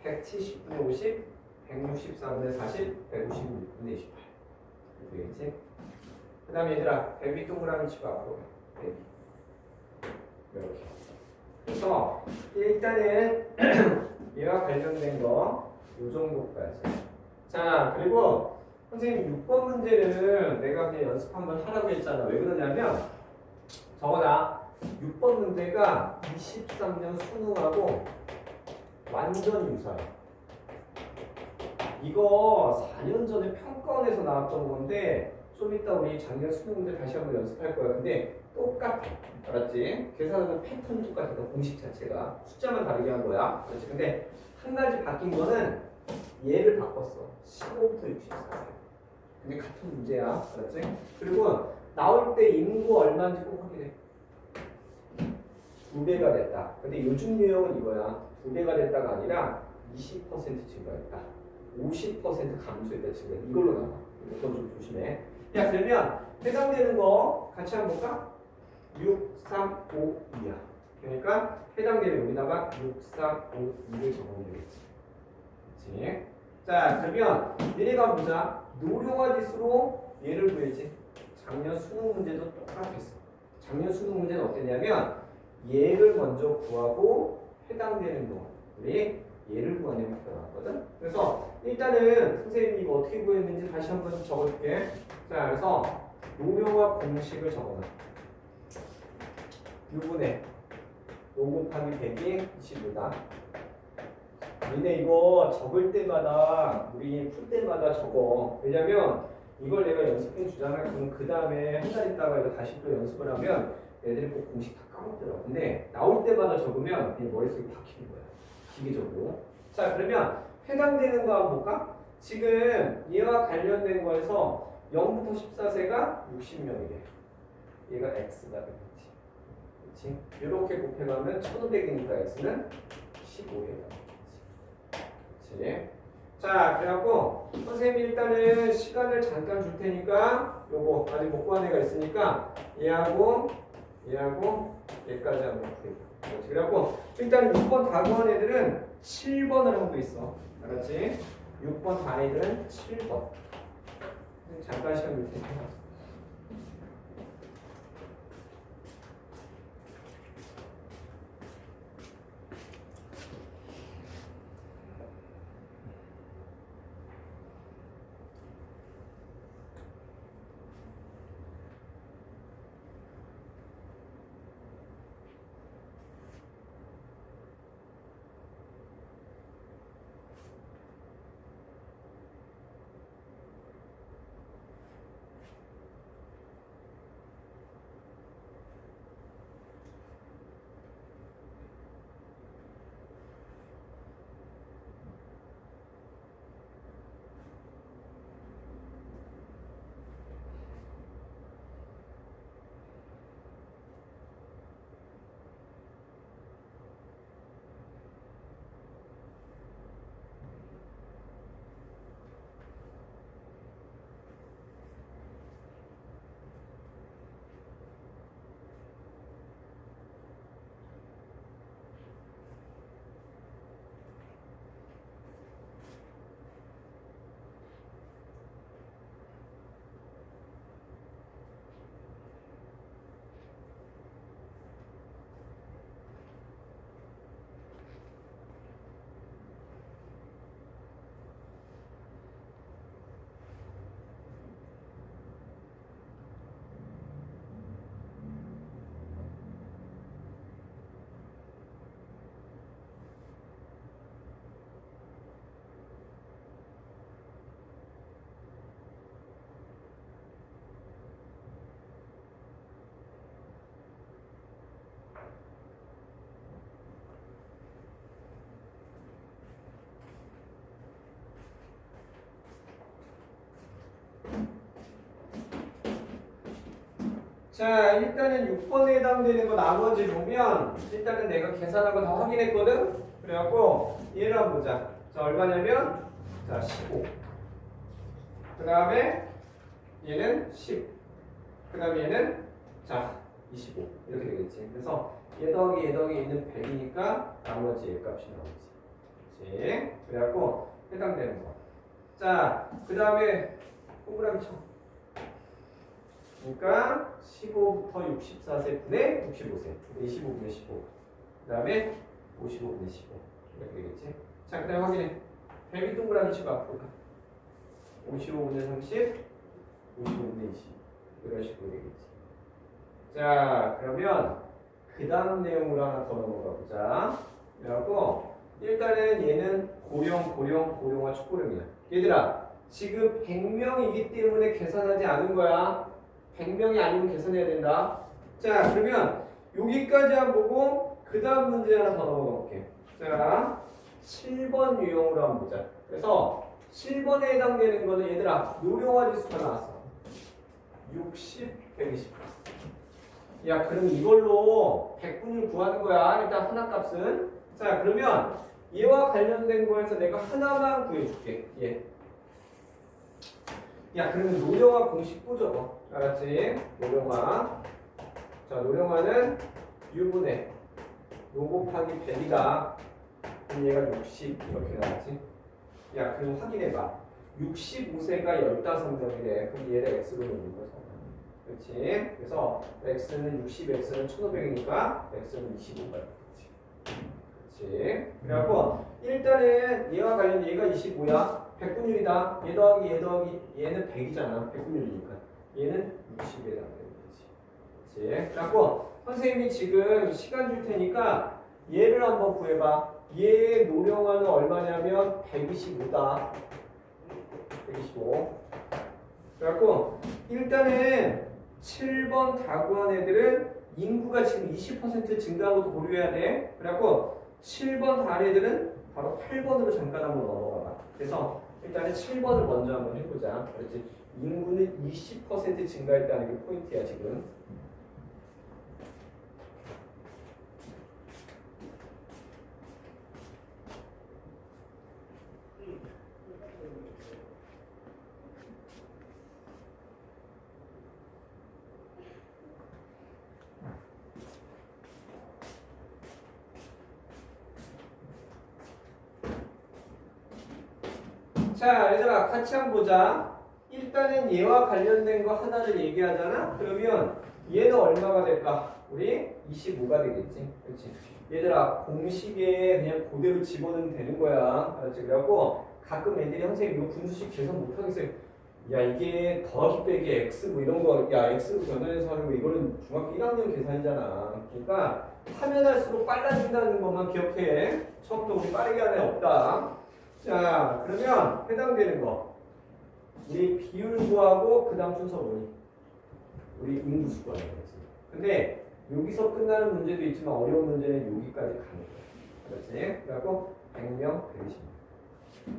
170분의 50, 164분의 40, 156분의 28. 되겠지? 그 다음에 얘들아, 대비 동그라미 치고 앞으로 대비. 이렇게. 그래서 일단은 얘와 관련된 거 요 정도까지. 자, 그리고 선생님 6번 문제는 내가 그냥 연습 한번 하라고 했잖아. 왜 그러냐면 저거나 6번 문제가 23년 수능하고 완전 유사해. 이거 4년 전에 평가원에서 나왔던 건데 좀 이따 우리 작년 수능 문제 다시 한번 연습할 거야. 근데 똑같아. 알았지? 계산하는 패턴이 똑같아. 공식 자체가. 숫자만 다르게 한 거야. 그렇지? 근데 한 가지 바뀐 거는 얘를 바꿨어. 15부터 64세. 근데 같은 문제야. 알았지? 그리고 나올 때 인구 얼마인지 꼭 확인해. 2배가 됐다. 근데 요즘 유형은 이거야. 2배가 됐다가 아니라 20% 증가했다. 50% 감소했다. 지금 이걸로 나와. 이거 좀 조심해. 야 그러면 해당되는 거 같이 한번 볼까? 6, 3, 5, 2야. 그러니까 해당되는 여기다가 6, 3, 5, 2를 적으면 되겠지. 그렇지? 자 그러면 얘네가 보자. 노령화 지수로 얘를 구해야지. 작년 수능 문제도 똑같았어. 작년 수능 문제는 어땠냐면 얘를 먼저 구하고 해당되는 거 우리 얘를 구하는 형태가 나왔거든. 그래서 일단은 선생님이 이거 어떻게 구했는지 다시 한번 적어줄게. 자 그래서 노령화 공식을 적어놔. 6분의 5 곱하기 100이 25다. 니네 이거 적을 때마다 우리 풀 때마다 적어. 왜냐면 이걸 내가 연습해 주잖아. 그럼 그 다음에 한 달 있다가 이거 다시 또 연습을 하면 애들이 꼭 공식 다 까먹더라고. 근데 나올 때마다 적으면 그냥 머릿속에 박히는 거야. 기계적으로. 자 그러면 해당되는 거 한번 볼까? 지금 얘와 관련된 거에서 0부터 14세가 60명이래. 얘가 x가 되겠지. 그렇지? 이렇게 곱해가면 1500이니까 x는 15회다. 그렇지? 자, 그래갖고 선생님이 일단은 시간을 잠깐 줄 테니까 요거 아직 못 구한 애가 있으니까 얘하고 얘까지 한번 구해봐. 그래갖고 일단 6번 다 구한 애들은 7번을 하고 있어. 알았지? 6번 다 애들은 7번. 잠깐 시간 줄 테니까. 자, 일단은 6번에 해당되는 거 나머지 보면 일단은 내가 계산한 거 다 확인했거든? 그래갖고 얘를 한번 보자. 자, 얼마냐면 자, 15. 그 다음에 얘는 10. 그 다음에 얘는 자, 25. 이렇게 되겠지. 그래서 얘 더하기 얘 더하기 얘는 100이니까 나머지 얘 값이 나오지. 그렇지. 그래갖고 해당되는 거. 자, 그 다음에 동그라미 쳐. 그러니까 15부터 64세 분의 65세. 25분의 15. 그 다음에 55분의 15. 이렇게 되겠지. 자, 그 다음에 확인해. 100이 동그라미 치고 앞으로 가. 55분의 30, 55분의 20. 이런 식으로 되겠지. 자, 그러면 그 다음 내용으로 하나 더 넘어가 보자. 그래갖고 일단은 얘는 고령화 축고령이야. 얘들아, 지금 100명이기 때문에 계산하지 않은 거야. 100명이 아니면 계산해야 된다. 자, 그러면 여기까지 한 보고 그 다음 문제 하나 더 넘어가 볼게. 자, 7번 유형으로 한번 보자. 그래서 7번에 해당되는 거는 얘들아, 노령화 지수가 나왔어. 60, 120. 야, 그럼 이걸로 100분을 구하는 거야. 일단 하나 값은. 자, 그러면 얘와 관련된 거에서 내가 하나만 구해줄게. 얘. 야, 그러면 노령화 공식 꾸줘. 알았지? 노령화. 자, 노령화는 U분의 노 곱하기 100이다. 그럼 얘가 60 이렇게 나왔지? 야, 그럼 확인해봐. 65세가 15명이래. 그럼 얘를 X로 놓는 거죠. 그렇지? 그래서 X는 60, X는 1500이니까 X는 25가 되겠지. 그렇지? 그래갖고 일단은 얘와 관련 얘가 25야. 100분율이다. 얘 더하기 얘 더하기 얘는 100이잖아. 100분율이니까. 얘는 60에 해당되는 거지. 그렇지? 그래갖고 선생님이 지금 시간 줄 테니까 얘를 한번 구해봐. 얘의 노령화는 얼마냐면 125다. 125. 그래갖고 일단은 7번 다 구한 애들은 인구가 지금 20% 증가한 것도 고려해야 돼. 그래갖고 7번 다 한 애들은 바로 8번으로 잠깐 한번 넘어가 봐. 그래서 일단은 7번을 먼저 한번 해보자. 그렇지? 인구는 20% 증가했다는 게 포인트야 지금. 자, 얘들아 같이 한번 보자. 일단은 얘와 관련된 거 하나를 얘기하잖아. 그러면 얘는 얼마가 될까? 우리 25가 되겠지. 그렇지? 얘들아 공식에 그냥 그대로 집어넣으면 되는 거야. 알았지? 그래갖고 가끔 애들이 선생님 이거 분수식 계산 못하겠어요. 야, 이게 더하기 빼기 x 뭐 이런 거, 야, x로 변환해서 하는 거 이거는 중학교 1학년 계산이잖아. 그러니까 하면 할수록 빨라진다는 것만 기억해. 처음부터 우리 빠르게 하는 애 없다. 자, 그러면 해당되는 거 우리 비율 구하고 그 다음 순서 뭐니? 우리 인구수 구하는 거지. 근데 여기서 끝나는 문제도 있지만 어려운 문제는 여기까지 가는 거야. 그렇지? 그래갖고 100명, 120명.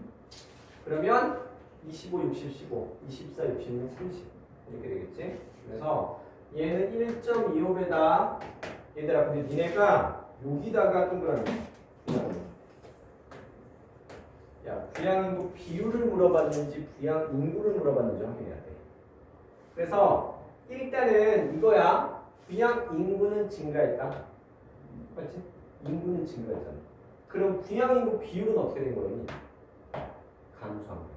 그러면 25, 60, 15, 24, 66, 30 이렇게 되겠지? 그래서 얘는 1.25배다. 얘들아, 근데 니네가 여기다가 동그라미 야, 부양인구 비율을 물어봤는지 부양인구를 물어봤는지 확인해야 돼. 그래서 일단은 이거야. 부양인구는 증가했다. 맞지? 인구는 증가했잖아. 그럼 부양인구 비율은 어떻게 된 거니? 감소한 거지.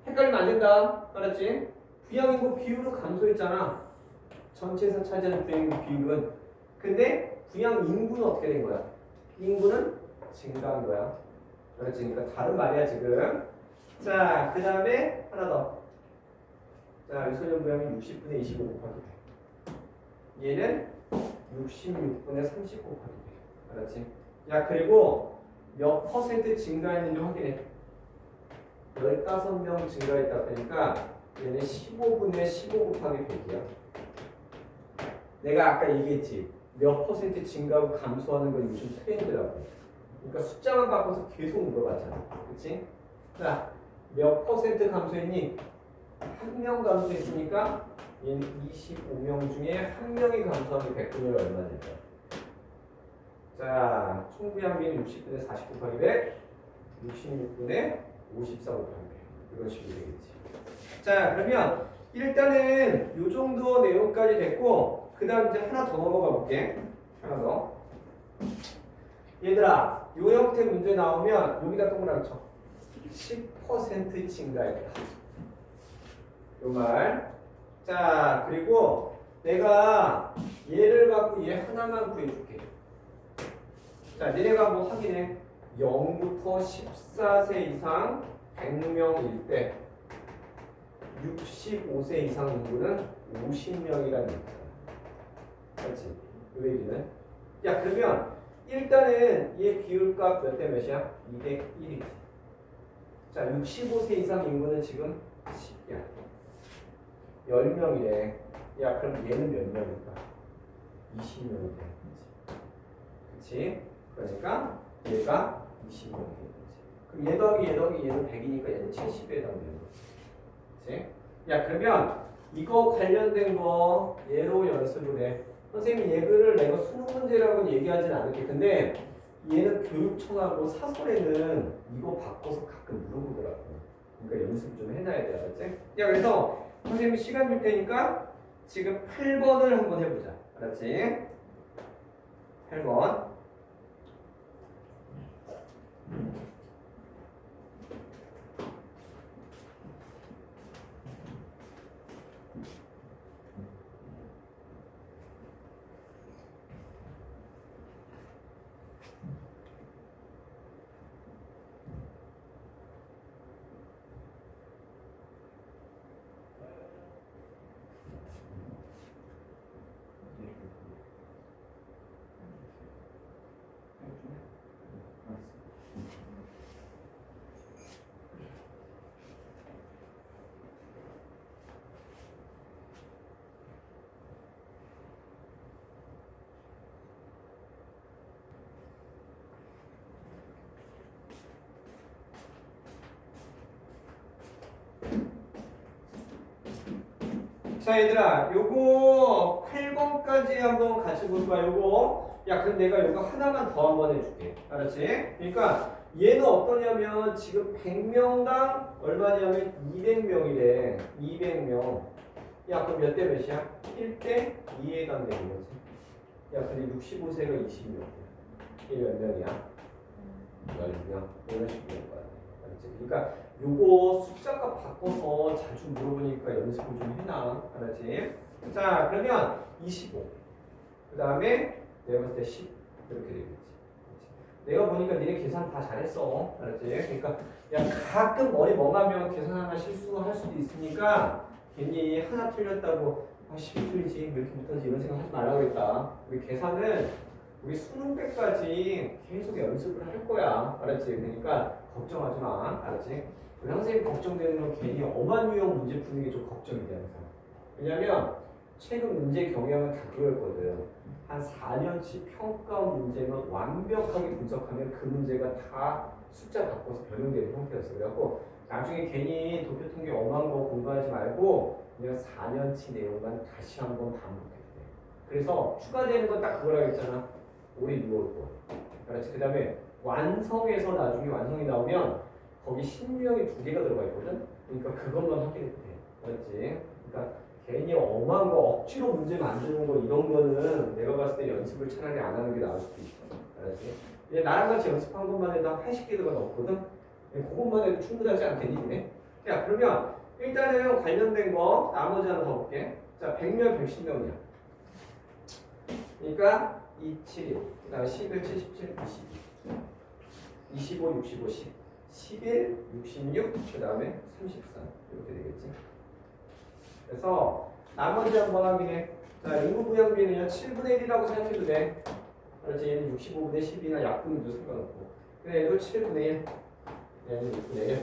헷갈리면 안 된다. 알았지? 부양인구 비율은 감소했잖아. 전체에서 차지하는 부양인구 비율은. 근데 부양인구는 어떻게 된 거야? 인구는 증가한 거야. 그렇지? 그러니까 다른 말이야 지금. 자, 그 다음에 하나 더. 자, 유소년 부양이 60분의 25 곱하기 100. 얘는 66분의 30 곱하기 100. 알았지? 야, 그리고 몇 퍼센트 증가했는지 확인해. 15명 증가했다 그러니까 얘는 15분의 15 곱하기 100이야. 내가 아까 얘기했지. 몇 퍼센트 증가하고 감소하는 건 요즘 트렌드라고. 그러니까 숫자만 바꿔서 계속 물어봤잖아. 그치? 자, 몇 퍼센트 감소했니? 1명 감소했으니까 얘는 25명 중에 한 명이 감소하면 100분의 얼마 될까? 자, 총부양비는 60분의 40 곱하기 100, 66분의 54 곱하기 100. 이런 식으로 되겠지. 자, 그러면 일단은 요 정도 내용까지 됐고, 그 다음 이제 하나 더 넘어가 볼게. 하나 더. 얘들아, 요 형태 문제 나오면 여기다 동그라미 쳐. 10% 증가했다. 요 말. 자, 그리고 내가 얘를 갖고 얘 하나만 구해줄게. 자, 니네가 한번 확인해. 0부터 14세 이상 100명일 때 65세 이상 인구는 50명이라는 얘기잖아. 그렇지? 그 얘기는? 야, 그러면 일단은 얘 비율값 몇 대 몇이야? 201이지. 자, 65세 이상 인구는 지금 10이야. 10명이래. 야, 그럼 얘는 몇 명일까? 20명이 돼. 그치? 그러니까 얘가 20명이 되는 거지. 그럼 얘 더하기 얘 더하기 얘는 100이니까 얘는 70에 해당되는 거지. 그치? 야, 그러면 이거 관련된 거 얘로 연습을 해. 선생님 얘를 내가 수능 문제라고 얘기하진 않을게. 근데 얘는 교육청하고 사설에는 이거 바꿔서 가끔 물어보더라고. 그러니까 연습 좀 해놔야 돼. 알았지? 야, 그래서 선생님이 시간 줄 테니까 지금 8번을 한번 해보자. 알았지? 8번. 자, 얘들아, 요거 8번까지 한번 같이 볼까? 요거. 야, 그럼 내가 요거 하나만 더 한번 해줄게. 알았지? 그러니까 얘는 어떠냐면 지금 100명당 얼마냐면 200명이래. 200명. 야, 그럼 몇 대 몇이야? 1대 2에 해당되는 거지. 야, 근데 65세가 20명이야. 이게 몇 명이야? 10명. 이런 식으로 될 거야. 알았지? 그러니까 요거 숫자값 바꿔서 자주 물어보니까 연습을 좀 해놔. 알았지? 자, 그러면 25. 그 다음에 내가 봤을 때 10. 이렇게 되겠지. 내가 보니까 니네 계산 다 잘했어. 알았지? 그러니까 야, 가끔 머리 멍하면 계산 하나 실수할 수도 있으니까 괜히 하나 틀렸다고 아, 10이 틀리지. 왜 이렇게 못하지? 이런 생각 하지 말라고 했다. 우리 계산은 우리 수능 때까지 계속 연습을 할 거야. 알았지? 그러니까 걱정하지 마. 알았지? 우리 선생님 걱정되는 건 괜히 엄한 유형 문제 푸는 게 좀 걱정이 돼 항상. 왜냐면 최근 문제 경향은 다 그거였거든. 한 4년치 평가원 문제만 완벽하게 분석하면 그 문제가 다 숫자 바꿔서 변형되는 형태였어. 그래갖고 나중에 괜히 도표 통계 엄한 거 공부하지 말고 그냥 4년치 내용만 다시 한번 반복해도 돼. 그래서 추가되는 건 딱 그거라고 했잖아. 올해 6월 거. 알았지? 그 다음에 완성해서 나중에 완성이 나오면 거기 신유형이 2개가 들어가 있거든? 그러니까 그것만 확인해도 돼. 알았지? 그러니까 괜히 엄한 거 억지로 문제 만드는 거 이런 거는 내가 봤을 때 연습을 차라리 안 하는 게 나을 수도 있어. 알았지? 얘 나랑 같이 연습한 것만 해도 한 80개가 넘거든? 그것만 해도 충분하지 않겠니? 야, 그러면 일단은 관련된 거 나머지 하나 더 볼게. 자, 100명, 110명이야. 그러니까 2, 7, 1. 그 다음에 11, 77, 22. 25, 65, 10. 11, 66, 그 다음에 33. 이렇게 되겠지. 그래서 나머지 한번 확인해. 자, 인구 부양비는요 7분의 1이라고 생각해도 돼. 그렇지. 얘는 65분의 10이나 약분도 상관없고. 근데 얘도 7분의 1. 얘는 6분의 1.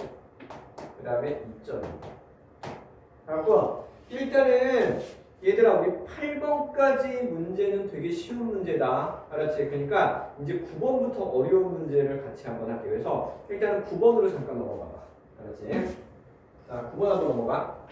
그 다음에 2.2. 그래갖고 일단은 얘들아 우리 8번까지 문제는 되게 쉬운 문제다. 알았지? 그러니까 이제 9번부터 어려운 문제를 같이 한번 할게요. 그래서 일단은 9번으로 잠깐 넘어가봐. 알았지? 자, 9번 한번 넘어가.